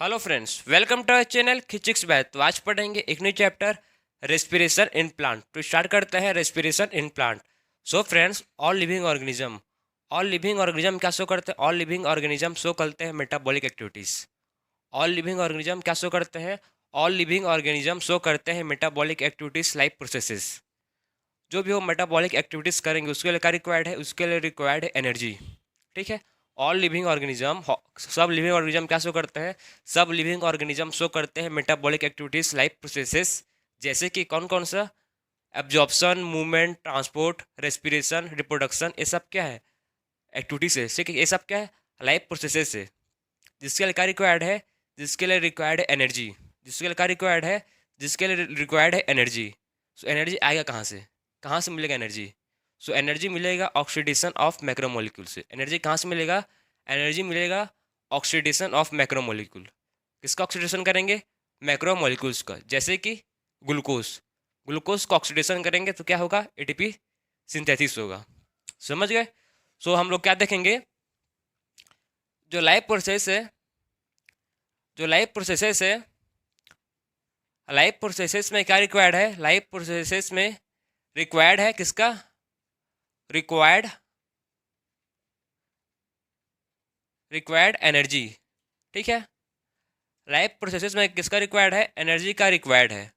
Hello friends, welcome to our channel खिचिक्स बैथ। तो आज पढ़ेंगे एक new chapter respiration in plant. तो स्टार्ट करते हैं respiration in plant. So friends, all living organism क्या शो करते हैं? ऑल लिविंग ऑर्गेनिज्म शो करते हैं metabolic activities. All living organism क्या शो करते हैं? ऑल लिविंग ऑर्गेनिज्म शो करते हैं मेटाबॉलिक एक्टिविटीज़ लाइफ प्रोसेसेस। जो भी वो मेटाबॉलिक एक्टिविटीज़ करेंगे उसके लिए क्या रिक्वायर्ड है? उसके लिए रिक्वायर्ड है एनर्जी। ठीक है। ऑल लिविंग ऑर्गेनिज्म, सब लिविंग ऑर्गेनिज्म क्या शो करते हैं? सब लिविंग ऑर्गेनिज्म शो करते हैं मेटाबॉलिक एक्टिविटीज लाइफ प्रोसेसेस। जैसे कि कौन कौन सा? Absorption, movement, transport, respiration, reproduction. ये सब क्या है? एक्टिविटीज है। ठीक है, ये सब क्या है? लाइफ प्रोसेसेस है। जिसके लिए क्या रिक्वायर्ड है? जिसके लिए रिक्वायर्ड है एनर्जी। जिसके लिए क्या रिक्वायर्ड है? जिसके लिए रिक्वायर्ड है एनर्जी। सो एनर्जी आएगा कहाँ से? कहाँ से मिलेगा एनर्जी? सो एनर्जी मिलेगा ऑक्सीडेशन ऑफ मैक्रोमोलिक्यूल से। एनर्जी कहाँ से मिलेगा? एनर्जी मिलेगा ऑक्सीडेशन ऑफ मैक्रोमोलिक्यूल। किसका ऑक्सीडेशन करेंगे? मैक्रोमोलिक्यूल्स का। जैसे कि ग्लूकोज। ग्लूकोज का ऑक्सीडेशन करेंगे तो क्या होगा? एटीपी सिंथेसिस होगा। समझ गए? सो हम लोग क्या देखेंगे? जो लाइफ प्रोसेस है, जो लाइफ प्रोसेसेस है, लाइफ प्रोसेसेस में क्या रिक्वायर्ड है? लाइफ प्रोसेसेस में रिक्वायर्ड है किसका? Required required energy. ठीक है। लाइफ प्रोसेसेस में किसका रिक्वायर्ड है? एनर्जी का रिक्वायर्ड है।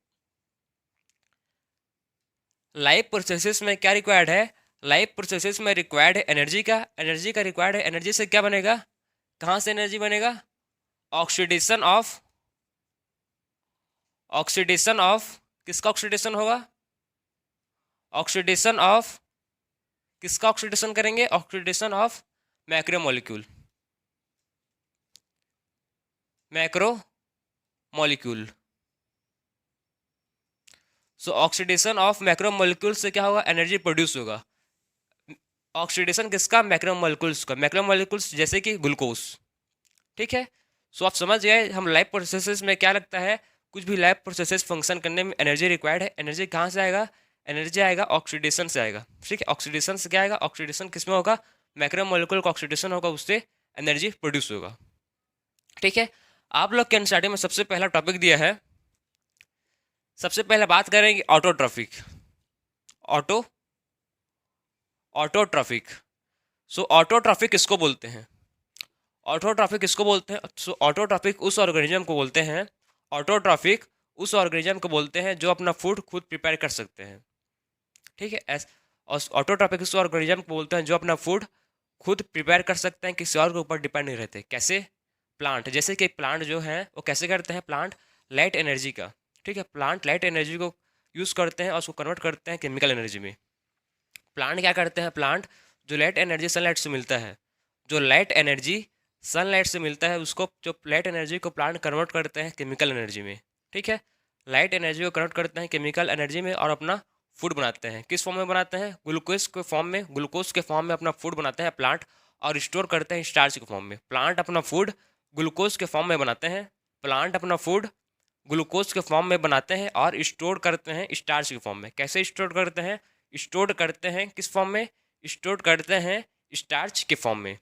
लाइफ प्रोसेसेस में क्या रिक्वायर्ड है? लाइफ प्रोसेसेस में रिक्वायर्ड है एनर्जी का। एनर्जी का रिक्वायर्ड है। एनर्जी से क्या बनेगा? कहाँ से एनर्जी बनेगा? ऑक्सीडेशन ऑफ, ऑक्सीडेशन ऑफ, किसका ऑक्सीडेशन होगा? ऑक्सीडेशन ऑफ, किसका ऑक्सीडेशन करेंगे? Oxidation of macromolecule, macromolecule. So oxidation of macromolecule से क्या होगा? एनर्जी प्रोड्यूस होगा। ऑक्सीडेशन किसका? मैक्रोमोलिक्यूल्स का। मैक्रोमोलिक्यूल्स जैसे कि ग्लूकोज। ठीक है। सो आप समझ गए हम लाइफ प्रोसेसेस में क्या लगता है? कुछ भी लाइफ प्रोसेसेस फंक्शन करने में एनर्जी रिक्वायर्ड है। एनर्जी कहाँ से आएगा? एनर्जी आएगा ऑक्सीडेशन से आएगा। ठीक है। ऑक्सीडेशन से क्या आएगा? ऑक्सीडेशन किस में होगा? मैक्रोमोलिक्यूल का ऑक्सीडेशन होगा, उससे एनर्जी प्रोड्यूस होगा। ठीक है। आप लोग के एनसीईआरटी में सबसे पहला टॉपिक दिया है, सबसे पहले बात करेंगे autotrophic. Auto autotrophic. So autotrophic किसको बोलते हैं? ऑटोट्रॉफिक किसको बोलते हैं? सो ऑटोट्रॉफिक उस ऑर्गेनिज्म को बोलते हैं, ऑटोट्रॉफिक उस ऑर्गेनिज्म को बोलते हैं जो अपना फूड खुद प्रिपेयर कर सकते हैं। ठीक है। ऑटोट्रॉफिक उस ऑर्गेनिज्म को बोलते हैं जो अपना फूड खुद प्रिपेयर कर सकते हैं, किसी और के ऊपर डिपेंड नहीं रहते। कैसे? प्लांट। जैसे कि प्लांट जो है वो कैसे करते हैं? प्लांट लाइट एनर्जी का, ठीक है, प्लांट लाइट एनर्जी को यूज़ करते हैं और उसको कन्वर्ट करते हैं केमिकल एनर्जी में। प्लांट क्या करते हैं? प्लांट जो लाइट एनर्जी सनलाइट से मिलता है, जो लाइट एनर्जी सनलाइट से मिलता है, उसको जो लाइट एनर्जी को प्लांट कन्वर्ट करते हैं केमिकल एनर्जी में। ठीक है। लाइट एनर्जी को कन्वर्ट करते हैं केमिकल एनर्जी में और अपना फूड बनाते हैं। किस फॉर्म में बनाते हैं? ग्लूकोज के फॉर्म में। ग्लूकोज के फॉर्म में अपना फूड बनाते हैं प्लांट और स्टोर करते हैं स्टार्च के फॉर्म में। प्लांट अपना फूड ग्लूकोज के फॉर्म में बनाते हैं। प्लांट अपना फूड ग्लूकोज के फॉर्म में बनाते हैं और स्टोर करते हैं स्टार्च के फॉर्म में। कैसे स्टोर करते हैं? स्टोर करते हैं किस फॉर्म में? स्टोर करते हैं स्टार्च के फॉर्म में।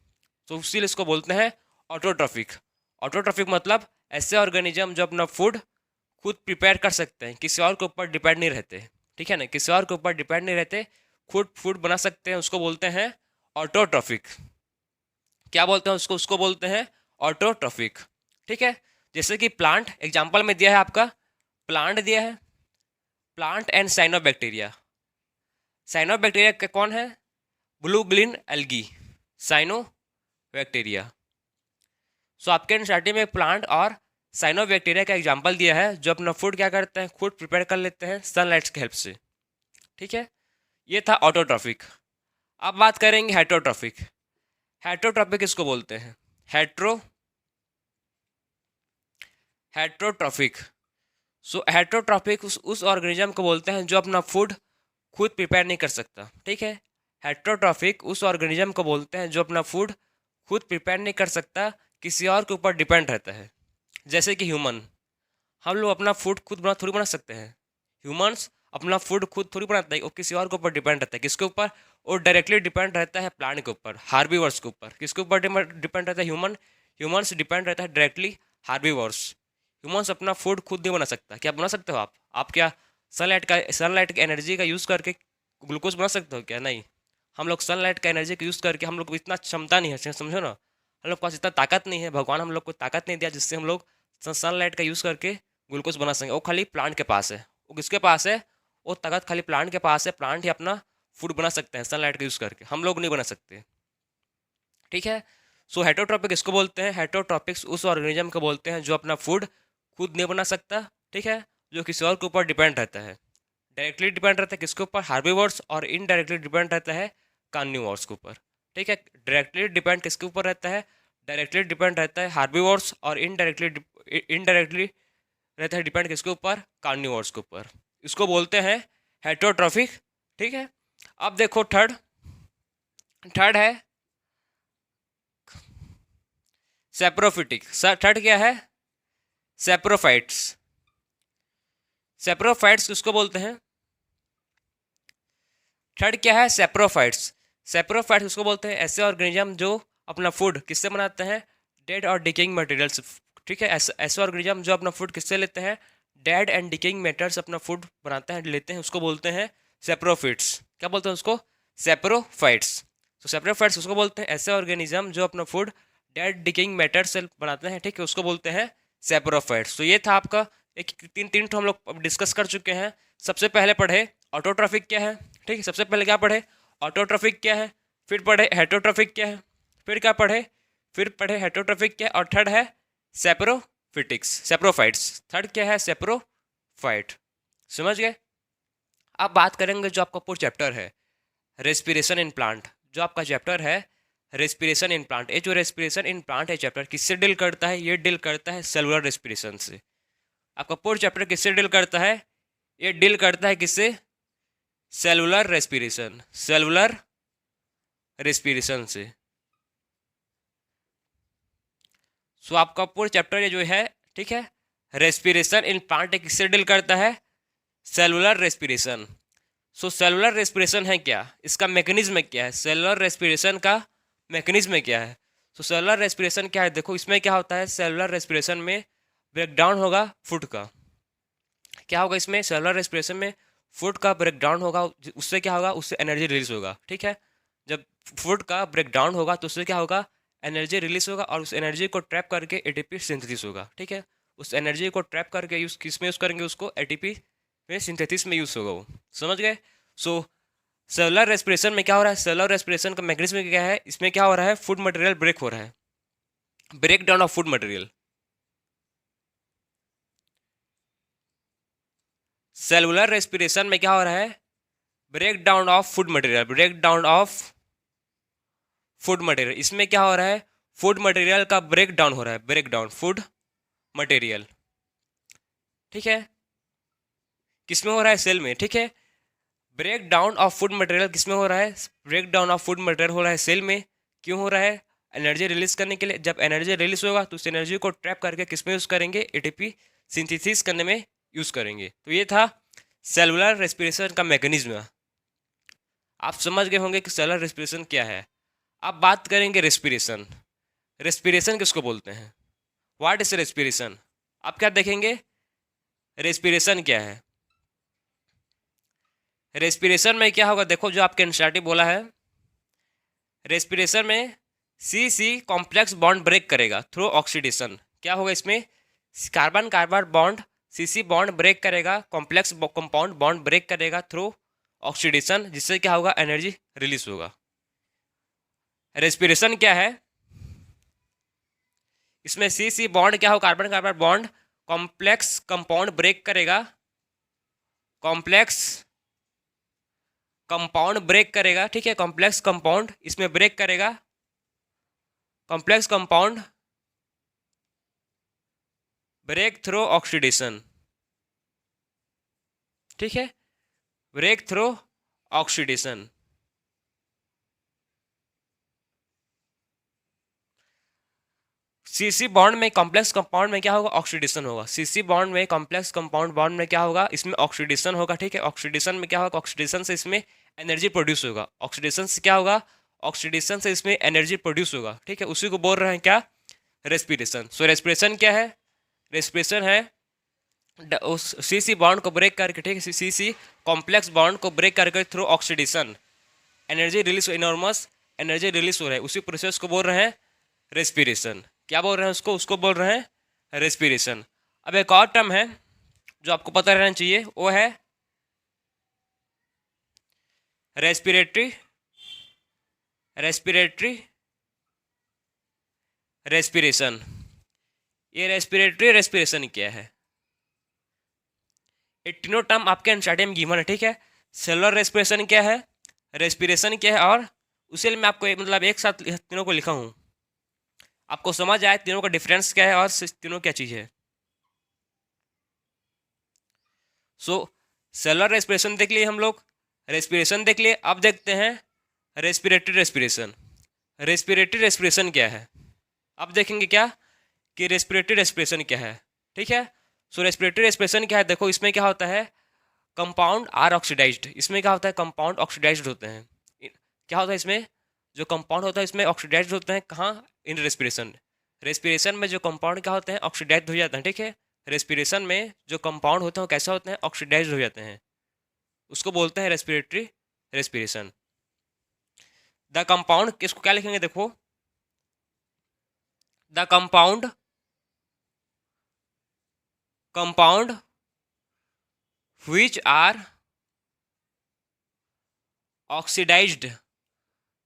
तो इसीलिए इसको बोलते हैं ऑटोट्रॉफिक। ऑटोट्रॉफिक मतलब ऐसे ऑर्गेनिज्म जो अपना फूड खुद प्रिपेयर कर सकते हैं, किसी और के ऊपर डिपेंड नहीं रहते। ठीक है ना, किसी और के ऊपर डिपेंड नहीं रहते, खुद फूड बना सकते हैं, उसको बोलते हैं ऑटोट्रॉफिक। क्या बोलते हैं उसको? उसको बोलते हैं ऑटोट्रॉफिक। ठीक है। जैसे कि प्लांट एग्जाम्पल में दिया है आपका, प्लांट दिया है, प्लांट एंड साइनोबैक्टीरिया। साइनोबैक्टीरिया कौन है? Blue green algae, cyanobacteria. So आपके एनसीईआरटी में प्लांट और साइनोबैक्टीरिया का एग्जाम्पल दिया है जो अपना फूड क्या करते हैं? खुद प्रिपेयर कर लेते हैं सनलाइट की हेल्प से। ठीक है। ये था ऑटोट्रॉफिक। अब बात करेंगे हेटरोट्रॉफिक। हेटरोट्रॉफिक किसको बोलते हैं? हेट्रोट्रॉफिक। सो हेट्रोट्रॉफिक उस ऑर्गेनिज्म को बोलते हैं जो अपना फूड खुद प्रिपेयर नहीं कर सकता। ठीक है। हेट्रोट्रॉफिक उस ऑर्गेनिज्म को बोलते हैं जो अपना फूड खुद प्रिपेयर नहीं कर सकता, किसी और के ऊपर डिपेंड रहता है। जैसे कि ह्यूमन, हम लोग अपना फूड खुद थोड़ी बना सकते हैं। ह्यूमंस अपना फूड खुद थोड़ी बनाता है, वो किसी और के ऊपर डिपेंड रहता है। किसके ऊपर? वो डायरेक्टली डिपेंड रहता है प्लांट के ऊपर, हार्बीवर्स के ऊपर। किसके ऊपर डिपेंड रहता है? ह्यूमंस डिपेंड रहता है डायरेक्टली हार्बीवोर्स। ह्यूमंस अपना फूड खुद नहीं बना सकता। क्या बना सकते हो आप क्या सनलाइट की एनर्जी का यूज़ करके ग्लूकोज बना सकते हो क्या? नहीं। हम लोग सनलाइट का एनर्जी का यूज़ करके, हम लोग को इतना क्षमता नहीं है, समझो ना, हम लोग के पास इतना ताकत नहीं है, भगवान हम लोग को ताकत नहीं दिया जिससे हम लोग सनलाइट का यूज़ करके ग्लूकोज बना सकें। वो खाली प्लांट के पास है। वो किसके पास है? वो ताकत खाली प्लांट के पास है। प्लांट ही अपना फूड बना सकते हैं सनलाइट का यूज़ करके, हम लोग नहीं बना सकते। ठीक है। सो हेटरोट्रॉपिक इसको बोलते हैं। हेटरोट्रॉपिक्स उस ऑर्गेनिज्म को बोलते हैं जो अपना फूड खुद नहीं बना सकता। ठीक है। जो किसी और के ऊपर डिपेंड रहता है। डायरेक्टली डिपेंड रहता है किसके ऊपर? हार्बीवोर्स। और इनडायरेक्टली डिपेंड रहता है कार्निवोर्स के ऊपर। ठीक है। डायरेक्टली डिपेंड किसके ऊपर रहता है? डायरेक्टली डिपेंड रहता है हार्बीवोर्स। और इनडायरेक्टली रहता है डिपेंड किसके ऊपर? कार्निवोर्स के ऊपर। इसको बोलते हैं हेटरोट्रॉफिक। ठीक है। अब देखो थर्ड है सेप्रोफिटिक। थर्ड क्या है? सेप्रोफाइट्स। सेप्रोफाइट्स किसको बोलते हैं? थर्ड क्या है? सेप्रोफाइट्स। सेप्रोफाइट्स किसको बोलते हैं? ऐसे ऑर्गेनिज्म जो अपना फूड किससे बनाते हैं? डेड और डिकेइंग मटेरियल्स। ठीक है। ऐसे ऑर्गेनिज्म जो अपना फूड किससे लेते हैं? डेड एंड डिकेइंग मैटर्स अपना फूड बनाते हैं, लेते हैं, उसको बोलते हैं सेप्रोफिट्स। क्या बोलते हैं उसको? सेप्रोफाइट्स। तो सेप्रोफाइट्स उसको बोलते हैं ऐसे ऑर्गेनिज्म जो अपना फूड डेड डिकेइंग मैटर से बनाते हैं। ठीक है। उसको बोलते हैं सेप्रोफाइट्स। तो ये था आपका एक तीन तो हम लोग डिस्कस कर चुके हैं। सबसे पहले पढ़े ऑटोट्रॉफिक क्या है। ठीक है। सबसे पहले क्या पढ़े? ऑटोट्रॉफिक क्या है। फिर पढ़े हेटरोट्रॉफिक क्या है। फिर क्या पढ़े? फिर पढ़े हेटरोट्रॉफिक क्या है। और थर्ड है सेप्रोफाइट्स। थर्ड क्या है? सेप्रोफाइट। समझ गए? अब बात करेंगे जो आपका पूरा चैप्टर है रेस्पिरेशन इन प्लांट। जो आपका चैप्टर है रेस्पिरेशन इन प्लांट, ये जो रेस्पिरेशन इन प्लांट है चैप्टर किससे डील करता है? ये डील करता है सेलुलर रेस्पिरेशन से। आपका पूरा चैप्टर किससे डील करता है? ये डील करता है किससे? Cellular respiration. सेलुलर रेस्पिरेशन से। सो आपका पूरा चैप्टर ये जो है, ठीक है, रेस्पिरेशन इन प्लांट किससे डील करता है? Cellular respiration. So cellular respiration है क्या? इसका मैकेनिज्म क्या है? सेलुलर रेस्पिरेशन का मैकेनिज्म क्या है? सो सेलुलर रेस्पिरेशन क्या है? देखो इसमें क्या होता है, सेलुलर रेस्पिरेशन में ब्रेकडाउन होगा फूड का। क्या होगा इसमें? सेलुलर रेस्पिरेशन में फूड का ब्रेकडाउन होगा। उससे क्या होगा? उससे एनर्जी रिलीज होगा। ठीक है। जब फूड का ब्रेकडाउन होगा तो उससे क्या होगा? एनर्जी रिलीज होगा और उस एनर्जी को ट्रैप करके एटीपी सिंथेसिस होगा। ठीक है। उस एनर्जी को ट्रैप करके यूज किस में यूज़ करेंगे? उसको एटीपी में सिंथेसिस में यूज़ होगा वो। समझ गए? सो सेलुलर रेस्पिरेशन में क्या हो रहा है? सेलुलर रेस्पिरेशन का मैकेनिज्म क्या है? इसमें क्या हो रहा है? फूड मटेरियल ब्रेक हो रहा है, break down of food material. Cellular respiration में क्या हो रहा है? Break down of food material, break down of food material. इसमें क्या हो रहा है? फूड मटेरियल का ब्रेक डाउन हो रहा है, ब्रेक डाउन फूड मटेरियल। ठीक है। किसमें हो रहा है? सेल में। ठीक है। Break down of food material किसमें हो रहा है? Break down of food material हो रहा है सेल में। क्यों हो रहा है? एनर्जी रिलीज करने के लिए। जब एनर्जी रिलीज होगा तो उस एनर्जी को ट्रैप करके किसमें यूज़ करेंगे? एटीपी सिंथेसिस करने में यूज़ करेंगे। तो ये था सेलुलर रेस्पिरेशन का मैकेनिज्म। आप समझ गए होंगे कि सेलुलर रेस्पिरेशन क्या है। अब बात करेंगे रेस्पिरेशन। रेस्पिरेशन किसको बोलते हैं? What is respiration? आप क्या देखेंगे? रेस्पिरेशन क्या है? रेस्पिरेशन में क्या होगा? देखो जो आपके एनसीईआरटी बोला है, रेस्पिरेशन में सी कॉम्प्लेक्स बॉन्ड ब्रेक करेगा थ्रू ऑक्सीडेशन। क्या होगा इसमें? Carbon carbon bond C bond break करेगा, कॉम्प्लेक्स कंपाउंड बॉन्ड ब्रेक करेगा थ्रू ऑक्सीडेशन, जिससे क्या होगा? एनर्जी रिलीज होगा। रेस्पिरेशन क्या है? इसमें सी बॉन्ड क्या हो? Carbon carbon bond complex compound break करेगा, कॉम्प्लेक्स कंपाउंड ब्रेक करेगा। ठीक है। कॉम्प्लेक्स कंपाउंड इसमें ब्रेक करेगा, complex compound break through oxidation. ठीक है। Break through oxidation. C bond में कॉम्प्लेक्स कंपाउंड में क्या होगा? ऑक्सीडेशन होगा। सी बॉन्ड में कॉम्प्लेक्स कंपाउंड बॉन्ड में क्या होगा? इसमें ऑक्सीडेशन होगा। ठीक है। ऑक्सीडेशन में क्या होगा? ऑक्सीडेशन से इसमें एनर्जी प्रोड्यूस होगा। ऑक्सीडेशन से क्या होगा? ऑक्सीडेशन से इसमें एनर्जी प्रोड्यूस होगा। ठीक है। उसी को बोल रहे हैं क्या? रेस्पिरेशन। सो रेस्पिरेशन क्या है? रेस्पिरेशन है उस सी सी बॉन्ड को ब्रेक करके, ठीक है, सी सी कॉम्प्लेक्स बॉन्ड को ब्रेक करके through oxidation energy release, enormous energy release हो रहा है, उसी प्रोसेस को बोल रहे हैं रेस्पिरेशन। क्या बोल रहे हैं उसको? उसको बोल रहे हैं रेस्पिरेशन। अब एक और टर्म है जो आपको पता रहना चाहिए, वो है रेस्पिरेटरी रेस्पिरेटरी रेस्पिरेशन। ये रेस्पिरेटरी रेस्पिरेशन क्या है? ये तीनों टर्म आपके एनसीईआरटी में गिवन है, ठीक है। सेलुलर रेस्पिरेशन क्या है, रेस्पिरेशन क्या है, और उसी मैं आपको मतलब एक साथ तीनों को लिखा हूँ, आपको समझ आए तीनों का डिफरेंस क्या है और तीनों क्या चीज़ है। सो सेलुलर रेस्पिरेशन देख लिए हम लोग, रेस्पिरेशन देख लिए। अब देखते हैं रेस्पिरेटरी रेस्पिरेशन। रेस्पिरेटरी रेस्पिरेशन क्या है? अब देखेंगे क्या कि रेस्पिरेटरी रेस्पिरेशन क्या है, ठीक है। सो रेस्पिरेटरी रेस्पिरेशन क्या है, देखो इसमें क्या होता है, कंपाउंड आर ऑक्सीडाइज्ड। इसमें क्या होता है, कंपाउंड ऑक्सीडाइज्ड होते हैं। क्या होता है इसमें, जो कंपाउंड होता है इसमें ऑक्सीडाइज्ड होते हैं। कहाँ? In respiration. रेस्पिरेशन में जो कंपाउंड क्या होते हैं, ऑक्सीडाइज्ड हो जाते हैं, ठीक है। रेस्पिरेशन में जो कंपाउंड होते हैं वो कैसे होते हैं, ऑक्सीडाइज्ड हो जाते हैं, उसको बोलते हैं रेस्पिरेटरी रेस्पिरेशन। द कंपाउंड, किसको क्या लिखेंगे, देखो the compound which are oxidized,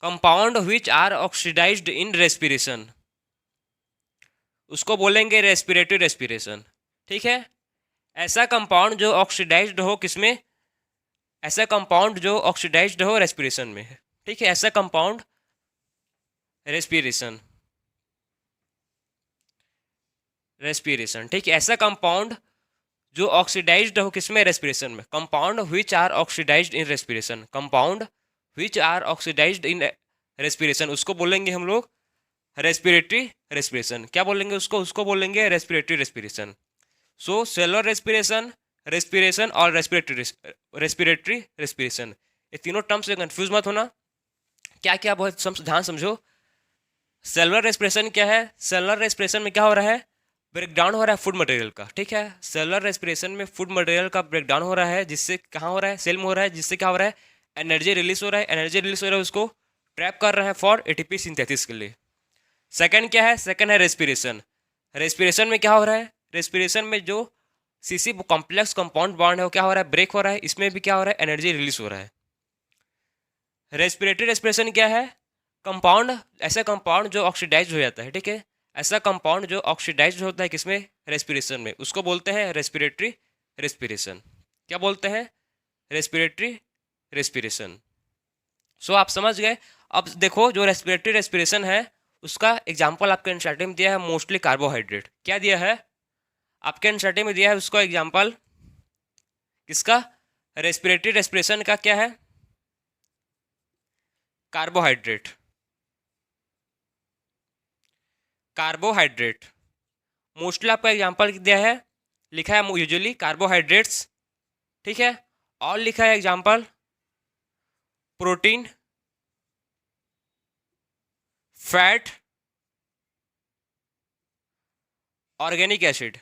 compound which are oxidized in respiration, उसको बोलेंगे रेस्पिरेटरी रेस्पिरेशन, ठीक है। ऐसा कंपाउंड जो ऑक्सीडाइज्ड हो किसमें, ऐसा कंपाउंड जो ऑक्सीडाइज्ड हो रेस्पिरेशन में, ठीक है। ऐसा कंपाउंड रेस्पिरेशन रेस्पिरेशन ठीक है। ऐसा कंपाउंड जो ऑक्सीडाइज्ड हो किसमें, रेस्पिरेशन में। Compound which are oxidized in respiration, compound which are oxidized in respiration, उसको बोलेंगे हम लोग रेस्पिरेटरी रेस्पिरेशन। क्या बोलेंगे उसको? उसको बोलेंगे respiratory respiration. So cellular respiration, respiration और रेस्पिरेटरी रेस्पिरेशन, ये तीनों टर्म से कंफ्यूज मत होना। क्या क्या बहुत ध्यान समझो। सेलुलर रेस्पिरेशन क्या है, सेलुलर रेस्पिरेशन में क्या हो रहा है, ब्रेकडाउन हो रहा है फूड मटेरियल का, ठीक है। सेलुलर रेस्पिरेशन में फूड मटेरियल का ब्रेकडाउन हो रहा है, जिससे कहाँ हो रहा है, सेल में हो रहा है, जिससे क्या हो रहा है, एनर्जी रिलीज हो रहा है। एनर्जी रिलीज हो रहा है, उसको ट्रैप कर रहा है फॉर एटीपी सिंथेसिस के लिए। सेकंड क्या है, सेकंड है रेस्पिरेशन। रेस्पिरेशन में क्या हो रहा है, रेस्पिरेशन में जो सीसी कॉम्प्लेक्स कंपाउंड बॉन्ड है वो क्या हो रहा है, ब्रेक हो रहा है। इसमें भी क्या हो रहा है, एनर्जी रिलीज हो रहा है। रेस्पिरेटरी रेस्पिरेशन क्या है, कंपाउंड, ऐसा कंपाउंड जो ऑक्सीडाइज हो जाता है, ठीक है। ऐसा कंपाउंड जो ऑक्सीडाइज होता है किसमें, रेस्पिरेशन में, उसको बोलते हैं रेस्पिरेटरी रेस्पिरेशन। क्या बोलते हैं, रेस्पिरेटरी रेस्पिरेशन। सो आप समझ गए। अब देखो जो रेस्पिरेटरी रेस्पिरेशन है उसका एग्जाम्पल आपके एनसीईआरटी में दिया है, मोस्टली कार्बोहाइड्रेट। क्या दिया है आपके एनसीईआरटी में, दिया है उसका एग्जाम्पल किसका, रेस्पिरेटरी रेस्पिरेशन का क्या है, कार्बोहाइड्रेट। कार्बोहाइड्रेट मोस्टली आपका एग्जाम्पल दिया है, लिखा है यूजुअली कार्बोहाइड्रेट्स, ठीक है। और लिखा है example protein, fat, organic acid.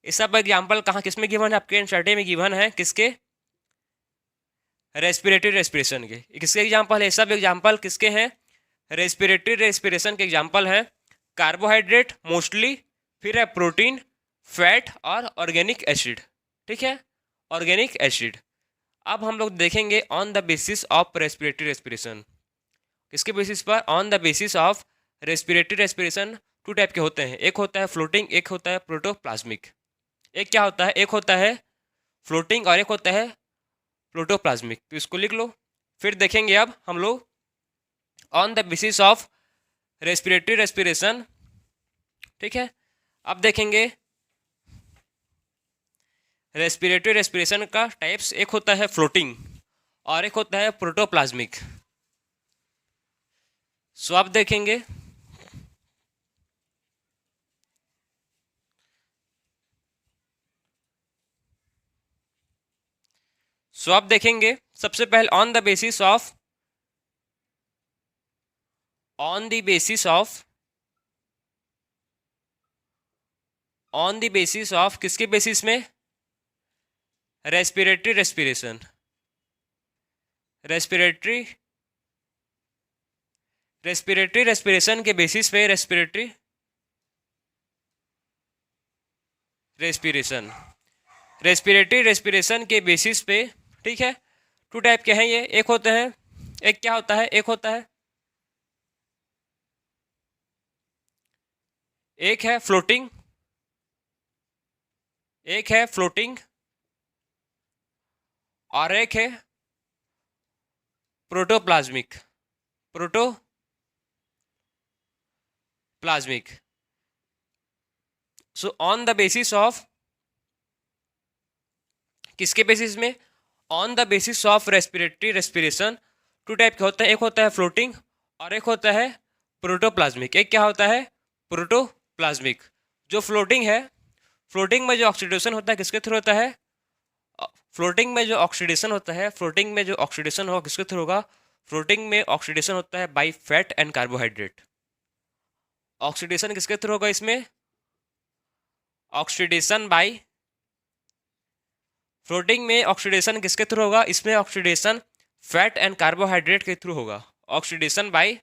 ये सब एग्जाम्पल कहाँ किसमें गिवन है, आपके एनसीईआरटी में गिवन है, किसके, रेस्पिरेटरी रेस्पिरेशन के। किसके एग्जाम्पल है, सब एग्जाम्पल किसके हैं, रेस्पिरेटरी रेस्पिरेशन के एग्जाम्पल हैं। कार्बोहाइड्रेट मोस्टली, फिर है प्रोटीन, फैट और ऑर्गेनिक एसिड, ठीक है, ऑर्गेनिक एसिड। अब हम लोग देखेंगे on the basis of respiratory respiration, किसके बेसिस पर, on the basis of respiratory respiration. Two type के होते हैं, एक होता है फ्लोटिंग, एक होता है प्रोटोप्लाज्मिक। एक क्या होता है, एक होता है फ्लोटिंग और एक होता है प्रोटोप्लाज्मिक, तो इसको लिख लो। फिर देखेंगे अब हम लोग on the basis of respiratory respiration, ठीक है। अब देखेंगे रेस्पिरेटरी रेस्पिरेशन का टाइप्स, एक होता है फ्लोटिंग और एक होता है प्रोटोप्लाज्मिक। सो आप देखेंगे सबसे पहले on the basis of on the basis of, किसके बेसिस में? Respiratory respiration, respiratory respiratory respiration के बेसिस पे रेस्पिरेटरी रेस्पिरेशन, रेस्पिरेटरी रेस्पिरेशन के बेसिस पे, ठीक है। टू टाइप के हैं ये, एक होते हैं, एक क्या होता है, एक होता है, एक है फ्लोटिंग, एक है फ्लोटिंग और एक है protoplasmic, protoplasmic. So on the basis of, किसके बेसिस में? On the basis of respiratory respiration. Two type के होते हैं, एक होता है फ्लोटिंग और एक होता है प्रोटोप्लाज्मिक। एक क्या होता है? प्रोटोप्लाज्मिक। जो फ्लोटिंग है, फ्लोटिंग में जो ऑक्सीडेशन होता है किसके थ्रू होता है? फ्लोटिंग में जो ऑक्सीडेशन होता है, फ्लोटिंग में जो ऑक्सीडेशन होगा किसके थ्रू होगा? फ्लोटिंग में ऑक्सीडेशन होता है by fat and carbohydrate. Oxidation किसके थ्रू होगा इसमें? ऑक्सीडेशन बाय, फ्लोटिंग में ऑक्सीडेशन किसके थ्रू होगा? इसमें ऑक्सीडेशन फैट एंड कार्बोहाइड्रेट के थ्रू होगा। Oxidation by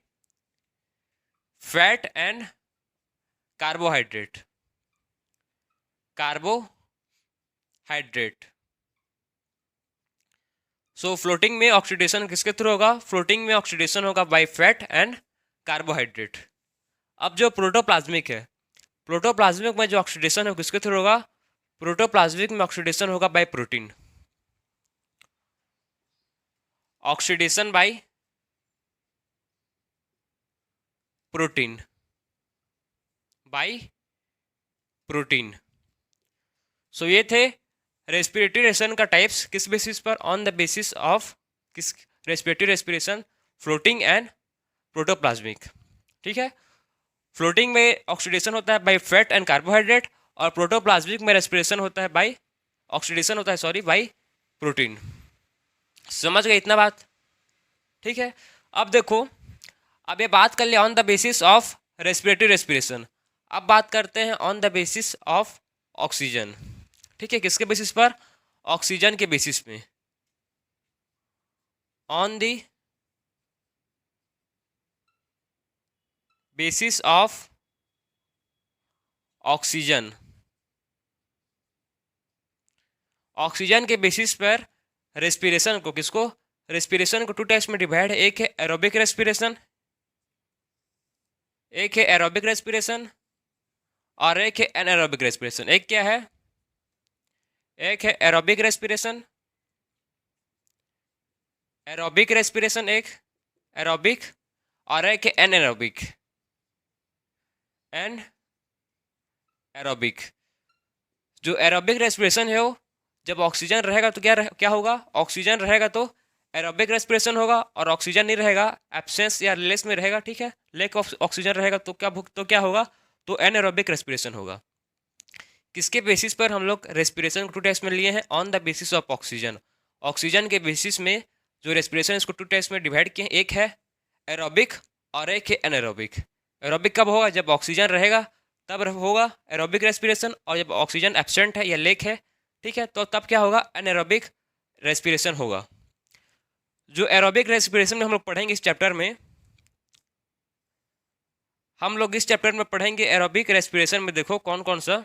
fat and carbohydrate, carbohydrate. So floating में ऑक्सीडेशन किसके थ्रू होगा? फ्लोटिंग में ऑक्सीडेशन होगा बाय फैट एंड कार्बोहाइड्रेट। अब जो प्रोटोप्लाज्मिक है, प्रोटोप्लाज्मिक में जो ऑक्सीडेशन है किसके थ्रू होगा? प्रोटोप्लाज्मिक में ऑक्सीडेशन होगा by protein. Oxidation by protein, by protein. So ये थे रेस्पिरेटरी रेस्पिरेशन का टाइप्स, किस बेसिस पर? ऑन द बेसिस ऑफ किस? Respiratory respiration, floating and protoplasmic, ठीक है। फ्लोटिंग में ऑक्सीडेशन होता है बाय फैट एंड कार्बोहाइड्रेट और प्रोटोप्लाज्मिक में रेस्पिरेशन होता है बाय ऑक्सीडेशन होता है, सॉरी, बाय प्रोटीन। समझ गए इतना बात? ठीक है। अब देखो, अब ये बात कर लिया on the basis of respiratory respiration. अब बात करते हैं on the basis of oxygen, ठीक है। किसके बेसिस पर? ऑक्सीजन के बेसिस में। On the basis of oxygen, oxygen के बेसिस पर रेस्पिरेशन को, किसको? रेस्पिरेशन को टू टाइप्स में डिवाइड है, एक है एरोबिक रेस्पिरेशन, एक है एरोबिक रेस्पिरेशन और एक है एनारोबिक रेस्पिरेशन। एक क्या है? एक है एरोबिक रेस्पिरेशन, एरोबिक रेस्पिरेशन एक, एरोबिक, और एक है एनारोबिक, एन एरोबिक। जो एरोबिक रेस्पिरेशन है वो जब ऑक्सीजन रहेगा तो क्या होगा? ऑक्सीजन रहेगा तो एरोबिक रेस्पिरेशन होगा और ऑक्सीजन नहीं रहेगा, एब्सेंस या लेस में रहेगा, ठीक है। लेक ऑफ ऑक्सीजन रहेगा तो क्या होगा? तो एनारोबिक रेस्पिरेशन होगा। किसके बेसिस पर हम लोग रेस्पिरेशन को टू टाइप्स में लिए हैं? On the basis of oxygen. Oxygen के बेसिस में जो रेस्पिरेशन इसको टू टाइप्स में डिवाइड किए हैं, एक है एरोबिक और एक है एनारोबिक। एरोबिक कब होगा? जब ऑक्सीजन रहेगा तब होगा एरोबिक रेस्पिरेशन, और जब ऑक्सीजन एब्सेंट है या लेक है, ठीक है, तो तब क्या होगा? एनारोबिक रेस्पिरेशन होगा। जो एरोबिक रेस्पिरेशन में हम लोग पढ़ेंगे इस चैप्टर में, हम लोग इस चैप्टर में पढ़ेंगे एरोबिक रेस्पिरेशन में, देखो कौन कौन सा।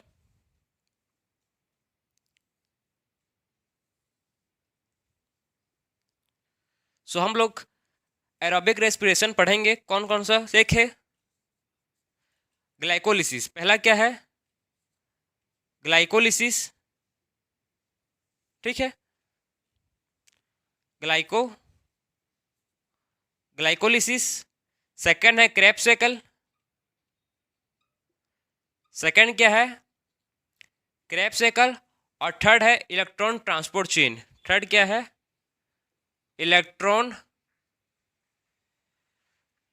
सो हम लोग एरोबिक रेस्पिरेशन पढ़ेंगे कौन कौन सा। एक है ग्लाइकोलिसिस। पहला क्या है? ग्लाइकोलिसिस, ठीक है। ग्लाइकोलिसिस। सेकंड है क्रेब्स साइकिल। सेकंड क्या है? Krebs cycle. और थर्ड है इलेक्ट्रॉन ट्रांसपोर्ट चेन। थर्ड क्या है? Electron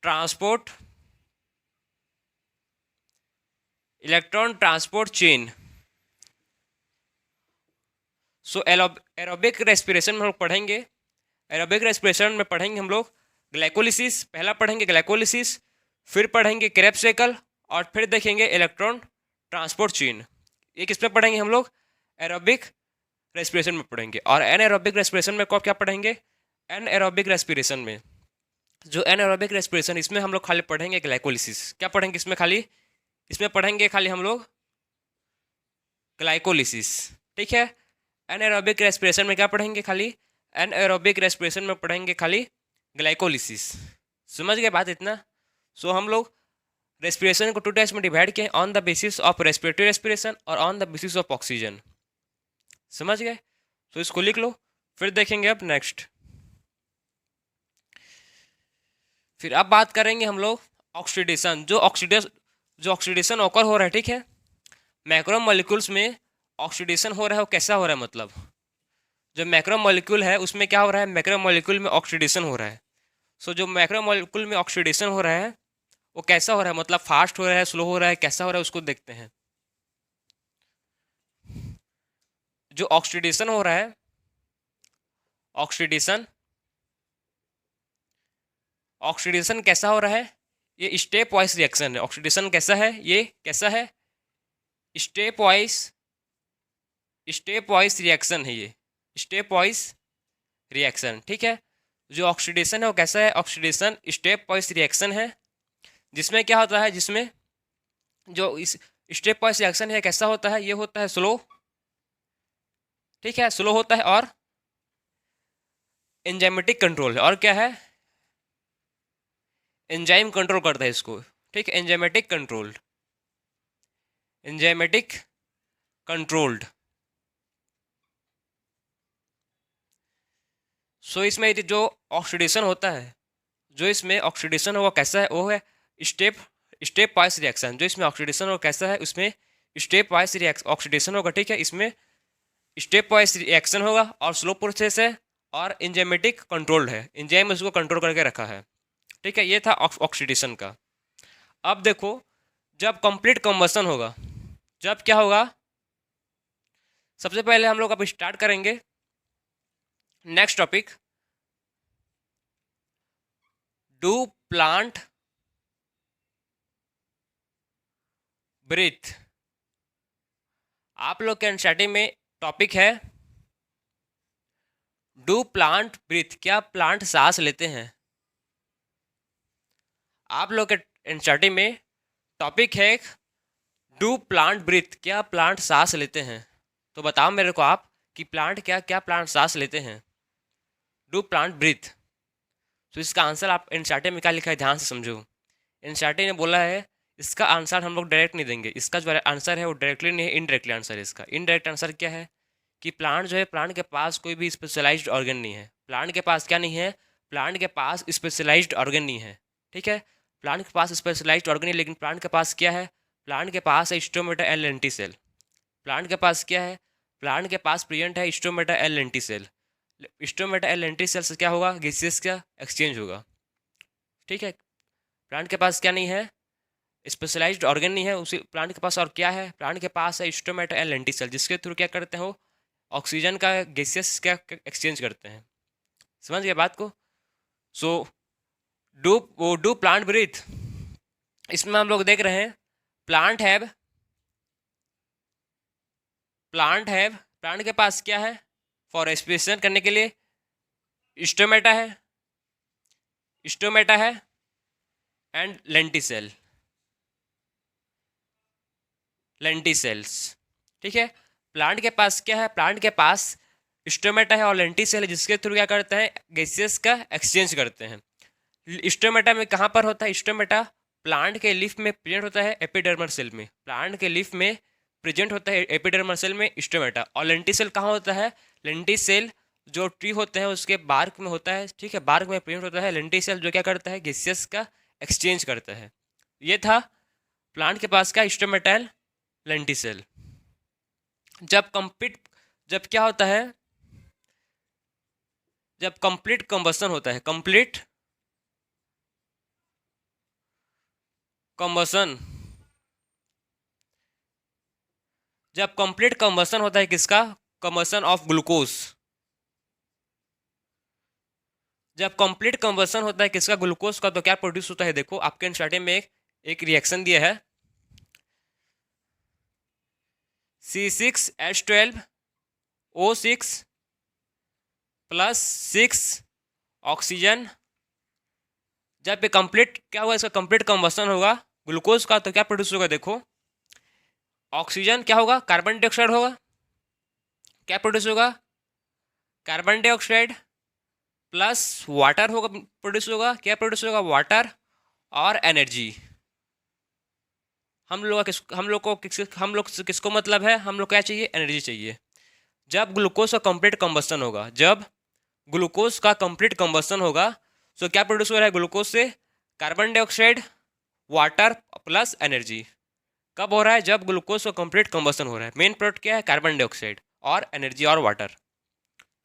transport chain. So aerobic respiration में हम लोग पढ़ेंगे, एरोबिक रेस्पिरेशन में पढ़ेंगे हम लोग ग्लाइकोलिसिस। पहला पढ़ेंगे ग्लाइकोलिसिस, फिर पढ़ेंगे क्रेब्स साइकिल और फिर देखेंगे इलेक्ट्रॉन ट्रांसपोर्ट चेन। ये किस पे पढ़ेंगे हम लोग? एरोबिक रेस्पिरेशन में पढ़ेंगे। और एनएरोबिक रेस्पिरेशन में कब क्या पढ़ेंगे? एनएरोबिक रेस्पिरेशन में, जो एनएरोबिक रेस्पिरेशन, इसमें हम लोग खाली पढ़ेंगे ग्लाइकोलिसिस। क्या पढ़ेंगे इसमें? खाली इसमें पढ़ेंगे खाली हम लोग ग्लाइकोलिसिस। ठीक है, एनएरोबिक रेस्पिरेशन में क्या पढ़ेंगे? खाली एनएरोबिक रेस्पिरेशन में पढ़ेंगे खाली ग्लाइकोलिसिस। समझ गए बात इतना? सो हम लोग रेस्पिरेशन को 2 टाइप्स में डिवाइड किए, on the basis of respiratory respiration और on the basis of oxygen. समझ गए? तो इसको लिख लो, फिर देखेंगे अब नेक्स्ट। फिर अब बात करेंगे हम लोग ऑक्सीडेशन। जो ऑक्सीडेशन ऑकर हो रहा है, ठीक है, मैक्रो मॉलिक्यूल्स में ऑक्सीडेशन हो रहा है, वो कैसा हो रहा है? मतलब जो मैक्रो मॉलिक्यूल है उसमें क्या हो रहा है? मैक्रो मॉलिक्यूल में ऑक्सीडेशन हो रहा है। सो जो मैक्रो मॉलिक्यूल में ऑक्सीडेशन हो रहा है वो कैसा हो रहा है? मतलब फास्ट हो रहा है, स्लो हो रहा है, कैसा हो रहा है, उसको देखते हैं। जो ऑक्सीडेशन हो रहा है, ऑक्सीडेशन ऑक्सीडेशन कैसा हो रहा है? ये स्टेप वाइज रिएक्शन है। ऑक्सीडेशन कैसा है? ये कैसा है? स्टेप वाइज रिएक्शन है ये, स्टेप वाइज रिएक्शन। ठीक है, जो ऑक्सीडेशन है वो कैसा है? ऑक्सीडेशन स्टेप वाइज रिएक्शन है, जिसमें क्या होता है? जिसमें जो इस स्टेप वाइज रिएक्शन है कैसा होता है? ये होता है स्लो। ठीक है, स्लो होता है और एंजाइमेटिक कंट्रोल है। और क्या है? एंजाइम कंट्रोल करता है इसको। ठीक है, एंजाइमेटिक कंट्रोल्ड, एंजाइमेटिक कंट्रोल्ड। सो इसमें जो ऑक्सीडेशन होता है, जो इसमें ऑक्सीडेशन होगा कैसा है? वो है स्टेप स्टेप वाइज रिएक्शन। जो इसमें ऑक्सीडेशन होगा कैसा है? उसमें स्टेप वाइज ऑक्सीडेशन होगा। ठीक है, इसमें स्टेप वाइज रिएक्शन होगा और स्लो प्रोसेस है और एंजाइमेटिक कंट्रोल्ड है, एंजाइम उसको कंट्रोल करके रखा है। ठीक है, ये था ऑक्सीडेशन का। अब देखो, जब कंप्लीट कंबशन होगा, जब क्या होगा? सबसे पहले हम लोग अब स्टार्ट करेंगे next topic, do plant breathe. आप लोग के एनसीईआरटी में टॉपिक है डू प्लांट ब्रीथ। क्या प्लांट सांस लेते हैं? आप लोग के एनसीईआरटी में टॉपिक है डू प्लांट ब्रीथ। क्या प्लांट सांस लेते हैं? तो बताओ मेरे को आप कि प्लांट क्या क्या प्लांट सांस लेते हैं? Do plant breathe. तो इसका आंसर आप एनसीईआरटी में क्या लिखा है ध्यान से समझो। एनसीईआरटी ने बोला है इसका आंसर हम लोग डायरेक्ट नहीं देंगे, इसका जो आंसर है वो डायरेक्टली नहीं है, इनडायरेक्टली आंसर है इसका। इनडायरेक्ट आंसर क्या है कि प्लांट जो है, प्लांट के पास कोई भी स्पेशलाइज्ड ऑर्गन नहीं है। प्लांट के पास क्या नहीं है? प्लांट के पास स्पेशलाइज्ड ऑर्गन नहीं है। ठीक है, प्लांट के पास स्पेशलाइज्ड ऑर्गन नहीं, लेकिन प्लांट के पास क्या है? प्लांट के पास है स्टोमेटा एंड लेंटिसेल। प्लांट के पास क्या है? प्लांट के पास प्रेजेंट है stomata and lenticel. Stomata and lenticel से क्या होगा? गैसेस का एक्सचेंज होगा। ठीक है, प्लांट के पास क्या नहीं है? स्पेशलाइज्ड ऑर्गन नहीं है उसी प्लांट के पास। और क्या है? प्लांट के पास है स्टोमेटा एंड लेंटिसेल, जिसके थ्रू क्या करते हैं? वो ऑक्सीजन का गैसेस का एक्सचेंज करते हैं। समझ गए बात को? सो डू प्लांट ब्रीथ, इसमें हम लोग देख रहे हैं प्लांट के पास क्या है? फॉर रेस्पिरेशन करने के लिए स्टोमेटा है एंड लेंटिसेल्स। ठीक है, प्लांट के पास क्या है? प्लांट के पास स्टोमेटा है और लेंटिसेल है, जिसके थ्रू क्या करते हैं? गैसेस का एक्सचेंज करते हैं। स्टोमेटा में कहाँ पर होता है? स्टोमेटा प्लांट के लीफ में प्रेजेंट होता है, एपिडर्मल सेल में। प्लांट के लीफ में प्रेजेंट होता है एपिडर्मल सेल में स्टोमेटा। और लेंटिसेल कहाँ होता है? लेंटिसेल जो ट्री होते हैं उसके बार्क में होता है। ठीक है, बार्क में प्रेजेंट होता है लेंटिसेल, जो क्या करता है? गैसेस का एक्सचेंज करता है। ये था प्लांट के पास का स्टोमेटा एंड लेंटिसेल। जब क्या होता है? जब कंप्लीट कंबशन होता है, कंप्लीट कंबशन, जब कंप्लीट कंबशन होता है किसका? Combustion of glucose. जब कंप्लीट कंबशन होता है किसका? ग्लूकोज का। तो क्या प्रोड्यूस होता है? देखो, आपके एनसीईआरटी में एक रिएक्शन दिया है, C6H12O6 प्लस 6 ऑक्सीजन। जब ये कंप्लीट क्या होगा, इसका कंप्लीट कंबस्शन होगा ग्लूकोज का, तो क्या प्रोड्यूस होगा, देखो ऑक्सीजन क्या होगा, कार्बन डाइऑक्साइड होगा। क्या प्रोड्यूस होगा, कार्बन डाइऑक्साइड प्लस वाटर होगा, प्रोड्यूस होगा। क्या प्रोड्यूस होगा, वाटर और एनर्जी। हम लोग से किसको मतलब है, हम लोग क्या चाहिए, एनर्जी चाहिए। जब ग्लूकोज का कंप्लीट कंबस्शन होगा, जब ग्लूकोज का कंप्लीट कंबस्शन होगा, तो क्या प्रोड्यूस हो रहा है ग्लूकोज से, carbon dioxide, water plus energy. कब हो रहा है, जब ग्लूकोज का कंप्लीट कंबस्शन हो रहा है। मेन प्रोडक्ट क्या है, कार्बन डाइऑक्साइड और एनर्जी और वाटर।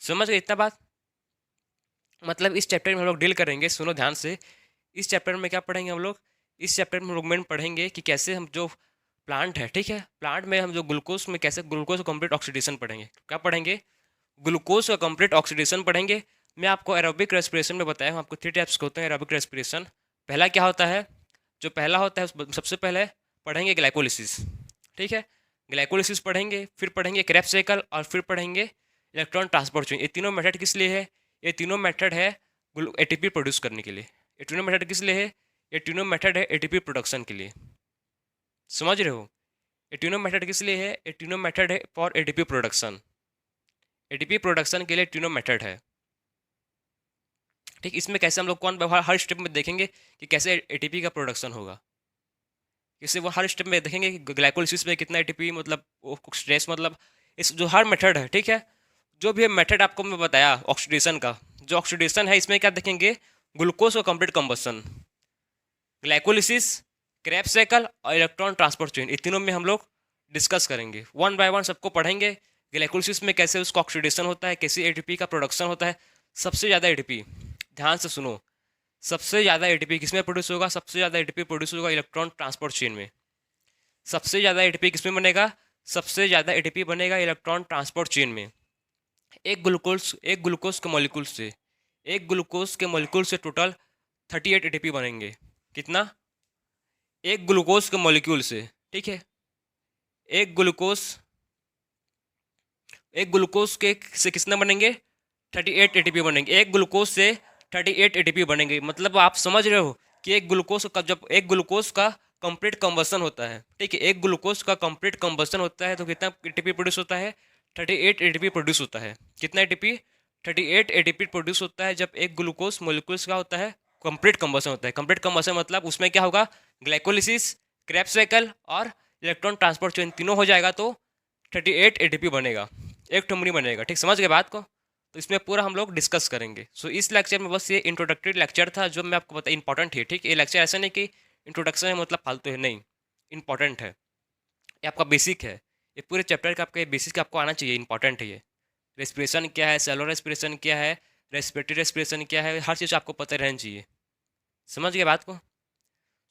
समझ गए इतना बात। मतलब इस चैप्टर में हम लोग डील करेंगे, सुनो ध्यान से। इस चैप्टर में क्या पढ़ेंगे हम लोग, इस चैप्टर में हम लोग मेन पढ़ेंगे कि कैसे हम जो प्लांट है, ठीक है, प्लांट में हम जो ग्लूकोज में कैसे ग्लूकोज का कंप्लीट ऑक्सीडेशन पढ़ेंगे। क्या पढ़ेंगे, ग्लूकोज का कंप्लीट ऑक्सीडेशन पढ़ेंगे। मैं आपको एरोबिक रेस्पिरेशन में बताया हूँ, आपको 3 टाइप्स के होते हैं एरोबिक रेस्पिरेशन। पहला क्या होता है, जो पहला होता है सबसे पहले पढ़ेंगे ग्लाइकोलिसिस, ठीक है, ग्लाइकोलिसिस पढ़ेंगे, फिर पढ़ेंगे क्रेब्स साइकिल, और फिर पढ़ेंगे इलेक्ट्रॉन ट्रांसपोर्ट चेन। ये तीनों मेथड किस लिए है, ये तीनों मेथड है एटीपी प्रोड्यूस करने के लिए। ये तीनों मेथड किस लिए है, ये तीनों मेथड है एटीपी प्रोडक्शन के लिए। समझ रहे हो, ये तीनों मेथड किस लिए है, ये तीनों मेथड है for ATP production. ATP production के लिए तीनों मेथड है, ठीक। इसमें कैसे हम लोग कौन हर स्टेप में देखेंगे कि कैसे एटीपी का प्रोडक्शन होगा। इससे वो हर स्टेप में देखेंगे कि ग्लाइकोलिसिस में कितना एटीपी, मतलब स्ट्रेस, मतलब इस जो हर मेथड है, ठीक है, जो भी मेथड आपको मैं बताया ऑक्सीडेशन का, जो ऑक्सीडेशन है इसमें क्या देखेंगे, ग्लूकोज का complete combustion, glycolysis, Krebs cycle और इलेक्ट्रॉन ट्रांसपोर्ट चेन। इन तीनों में हम लोग डिस्कस करेंगे, वन बाय वन सबको पढ़ेंगे। ग्लाइकोलिसिस में कैसे उसका ऑक्सीडेशन होता है, कैसे एटीपी का प्रोडक्शन होता है। सबसे ज़्यादा एटीपी, ध्यान से सुनो, सबसे ज़्यादा एटीपी किसमें प्रोड्यूस होगा, सबसे ज़्यादा एटीपी प्रोड्यूस होगा इलेक्ट्रॉन ट्रांसपोर्ट चेन में। सबसे ज़्यादा एटीपी किसमें बनेगा, सबसे ज़्यादा एटीपी बनेगा इलेक्ट्रॉन ट्रांसपोर्ट चेन में। एक ग्लूकोज के मॉलिक्यूल से, एक ग्लूकोज के मॉलिक्यूल से टोटल 38 एटीपी बनेंगे। कितना, एक ग्लूकोज के मॉलिक्यूल से, ठीक है, एक ग्लूकोज, एक ग्लूकोज के से कितना बनेंगे, 38 एटीपी बनेंगे। एक ग्लूकोज से 38 एटीपी बनेंगे। मतलब आप समझ रहे हो कि एक ग्लूकोज का, जब एक ग्लूकोज का कंप्लीट कंबस्शन होता है, ठीक है, एक ग्लूकोज का कंप्लीट कंबस्शन होता है, तो कितना एटीपी प्रोड्यूस होता है, 38 एटीपी प्रोड्यूस होता है। कितना एटीपी, 38 एटीपी प्रोड्यूस होता है जब एक ग्लूकोज मोलिक्यूल्स का होता है कंप्लीट कंबस्शन होता है। कंप्लीट कंबस्शन मतलब उसमें क्या होगा, ग्लाइकोलिसिस, क्रेब्स साइकिल और इलेक्ट्रॉन ट्रांसपोर्ट चेन तीनों हो जाएगा, तो 38 एटीपी बनेगा, एक ठुमरी बनेगा, ठीक। समझ गए बात को। तो इसमें पूरा हम लोग डिस्कस करेंगे। सो इस लेक्चर में बस ये इंट्रोडक्टरी लेक्चर था जो मैं आपको बताया, इंपॉर्टेंट है, ठीक। ये लेक्चर ऐसा नहीं कि इंट्रोडक्शन है मतलब फालतू है, नहीं, इंपॉर्टेंट है, ये आपका बेसिक है। ये पूरे चैप्टर का आपका ये बेसिक आपको आना चाहिए, इंपॉर्टेंट है ये। रेस्पिरेशन क्या है, सेलुलर रेस्पिरेशन क्या है, रेस्पिरेटरी रेस्पिरेशन क्या है, हर चीज़ आपको पता रहना चाहिए। समझ गए बात को।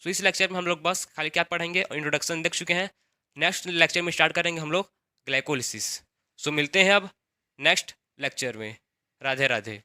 सो इस लेक्चर में हम लोग बस खाली क्या पढ़ेंगे, इंट्रोडक्शन देख चुके हैं। नेक्स्ट लेक्चर में स्टार्ट करेंगे हम लोग ग्लाइकोलिसिस। सो मिलते हैं अब नेक्स्ट लेक्चर में। राधे राधे।